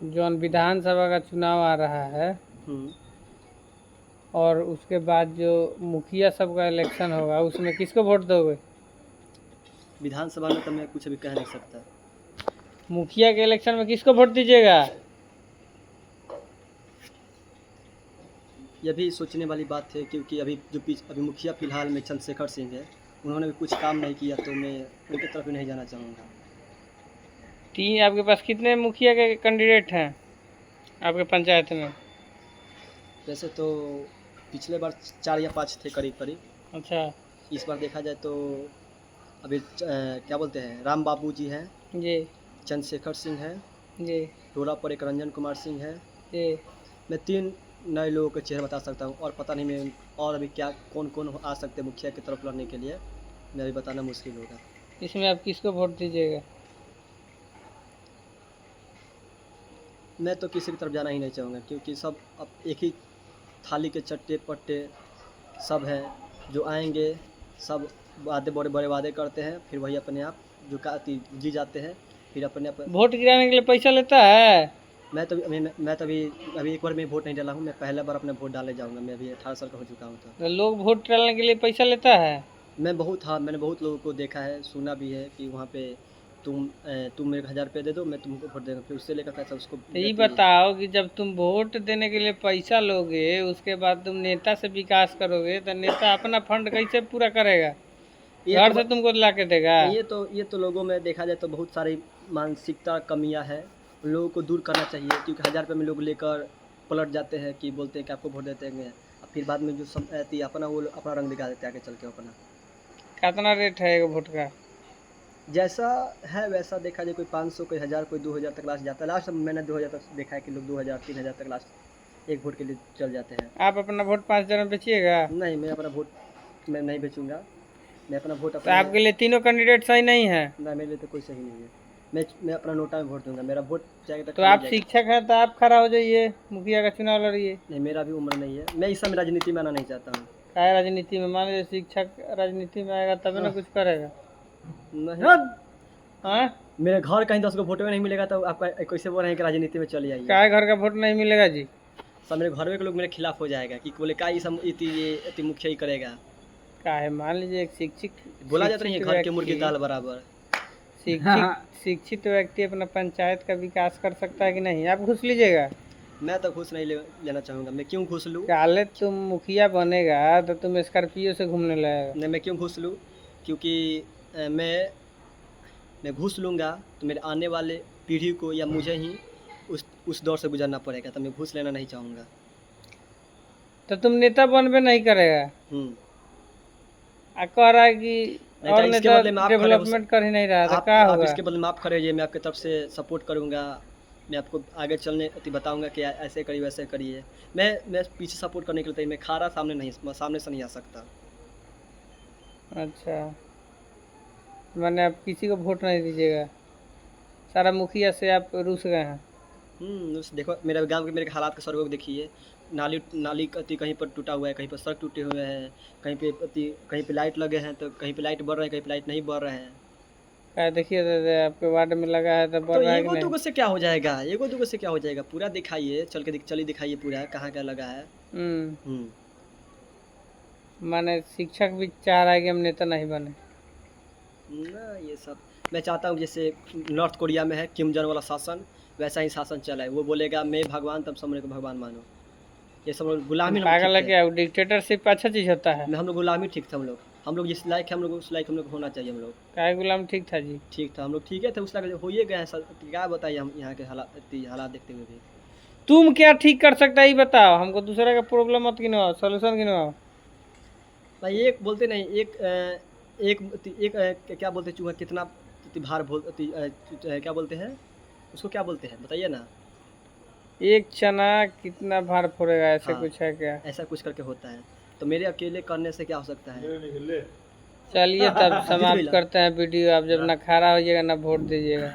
जो विधानसभा का चुनाव आ रहा है और उसके बाद जो मुखिया सब का इलेक्शन होगा उसमें किसको वोट दोगे? विधानसभा में तो मैं कुछ अभी कह नहीं सकता। मुखिया के इलेक्शन में किसको वोट दीजिएगा? यह भी सोचने वाली बात है, क्योंकि अभी मुखिया फिलहाल में चंद्रशेखर सिंह है, उन्होंने भी कुछ काम नहीं किया, तो मैं उनकी तरफ भी नहीं जाना चाहूँगा। तीन आपके पास कितने मुखिया के कैंडिडेट हैं आपके पंचायत में? वैसे तो पिछले बार 4 या 5 थे करीब करीब। अच्छा। इस बार देखा जाए तो अभी क्या बोलते हैं, राम बाबू जी हैं जी। चंद्रशेखर सिंह है जी। टोला पर एक रंजन कुमार सिंह है। जी। मैं 3 नए लोगों के चेहरे बता सकता हूँ, और पता नहीं मैं और अभी क्या कौन कौन आ सकते हैं मुखिया की तरफ लड़ने के लिए, मैं अभी बताना मुश्किल होगा। इसमें आप किसको वोट दीजिएगा? मैं तो किसी की तरफ जाना ही नहीं चाहूँगा, क्योंकि सब अब एक ही थाली के चट्टे पट्टे सब हैं, जो आएंगे सब वादे बड़े बड़े वादे करते हैं, फिर वही अपने आप जो जी जाते हैं, फिर अपने आप। वोट गिराने के लिए पैसा लेता है? मैं तो अभी एक बार में वोट नहीं डाला हूँ, मैं पहला बार अपना वोट डालने जाऊँगा। मैं अभी 18 साल का हो चुका हूँ। तो लोग वोट डालने के लिए पैसा लेता है? मैंने बहुत लोगों को देखा है, सुना भी है कि वहाँ पे तुम मेरे को 1000 रुपये दे दो, मैं तुमको वोट देगा, फिर उससे लेकर पैसा उसको। तो ये बताओ कि जब तुम वोट देने के लिए पैसा लोगे, उसके बाद तुम नेता से विकास करोगे, तो नेता अपना फंड कैसे पूरा करेगा? घर से तुमको ला के देगा? ये तो लोगों में देखा जाए तो बहुत सारी मानसिकता कमियां है, लोगों को दूर करना चाहिए, क्योंकि 1000 रुपये में लोग लेकर पलट जाते हैं कि बोलते हैं कि आपको वोट देते हैं, फिर बाद में जो आती है अपना, वो अपना रंग दिखा देते हैं आगे चल के अपना। कितना रेट है एक वोट का? जैसा है वैसा देखा जाए, कोई 500, कोई 1000, कोई 2000 तक लास्ट जाता है। लास्ट मैंने 2000 तक देखा है कि लोग 2000 3000 तक लास्ट एक वोट के लिए चल जाते हैं। आप अपना वोट 5000 में बेचिएगा? नहीं, मैं अपना वोट मैं नहीं बेचूंगा। मैं अपना वोट तो आपके लिए तीनों कैंडिडेट सही नहीं है? ना, मेरे लिए तो कोई सही नहीं है। मैं अपना नोटा में वोट दूंगा, मेरा वोट जाएगा तो आप शिक्षक हैं तो आप खड़ा हो जाइए, मुखिया का चुनाव लड़िए। नहीं, मेरा भी उम्र नहीं है, मैं इस समय राजनीति में आना नहीं चाहता हूँ। क्या राजनीति में? मान लीजिए शिक्षक राजनीति में आएगा तब ना कुछ करेगा। नहीं, मेरे घर कहीं 10 को वोट में नहीं मिलेगा तो आपका कैसे बोल रहे हैं कि राजनीति में चले आइए? क्या घर का वोट नहीं मिलेगा जी? सब मेरे घर में के लोग मेरे खिलाफ हो जाएगा कि बोले का ये मुखिया ही करेगा। क्या है, मान लीजिए एक शिक्षित, बोला जाता है घर के मुर्गी दाल बराबर। शिक्षित व्यक्ति अपना पंचायत का विकास कर सकता है कि नहीं? आप घुस लीजिएगा? मैं तो घुस नहीं लेना चाहूँगा। मैं क्यों घुस लूँ? काले तुम मुखिया बनेगा तो तुम स्कॉर्पियो से घूमने लगेगा। नहीं, मैं क्यों घुस लूँ? क्योंकि मैं घुस लूँगा तो मेरे आने वाले पीढ़ी को या मुझे ही उस दौर से गुजरना पड़ेगा, तो मैं घुस लेना नहीं चाहूँगा। तो तुम नेता बनबे नहीं करेगा? कह रहा है कि और नेता डेवलपमेंट कर ही नहीं रहा था, क्या होगा? इसके बदले में आप खड़े रहिए, मैं आपकी तरफ से सपोर्ट करूँगा। मैं आपको आगे चलने बताऊँगा कि ऐसे करिए वैसे करिए। मैं पीछे सपोर्ट करने के लिए, मैं खड़ा सामने से नहीं आ सकता। अच्छा, मैंने आप किसी को वोट नहीं दीजिएगा, सारा मुखिया से आप रूस गए हैं? देखो मेरे गांव के मेरे हालात का स्वरूप देखिए। नाली कहीं पर टूटा हुआ है, कहीं पर सड़क टूटे हुए हैं, कहीं पे लाइट लगे हैं, तो कहीं पे लाइट बढ़ रहे हैं, कहीं पे लाइट नहीं बढ़ रहे हैं। क्या देखिए दादा, आपके वार्ड में लगा है तो बढ़ रहा है कि नहीं? एगो से क्या हो जाएगा? एगो दूगो से क्या हो जाएगा? पूरा दिखाइए, चलिए दिखाइए पूरा कहाँ क्या लगा है। माने शिक्षक भी चाह रहा है कि हम नेता नहीं बने ना। ये सब मैं चाहता हूँ जैसे नॉर्थ कोरिया में है किम जोंग वाला शासन, वैसा ही शासन चला है। वो बोलेगा मैं भगवान, तब सब को भगवान मानो। ये सब लोग गुलामी। पागल है क्या? डिक्टेटरशिप अच्छा चीज होता है? हम लोग गुलामी ठीक था। हम लोग जिस लायक है, हम लोग उस लायक हम लोग होना चाहिए। हम लोग क्या गुलाम ठीक था जी? ठीक था, हम लोग ठीक है थे, उस लायक हो ही गए हैं। क्या बताइए हम यहाँ के हालात देखते हुए भी। तुम क्या ठीक कर सकता है ये बताओ हमको, दूसरे का प्रॉब्लम मत गिनवाओ, सॉल्यूशन गिनवाओ। भाई एक बोलते नहीं, एक क्या बोलते चूहा कितना भार क्या बोलते हैं उसको, क्या बोलते हैं बताइए ना? एक चना कितना भार फोड़ेगा, ऐसे कुछ है क्या? ऐसा कुछ करके होता है, तो मेरे अकेले करने से क्या हो सकता है? चलिए तब समाप्त करते हैं वीडियो। आप जब ना खड़ा होइएगा ना वोट दीजिएगा।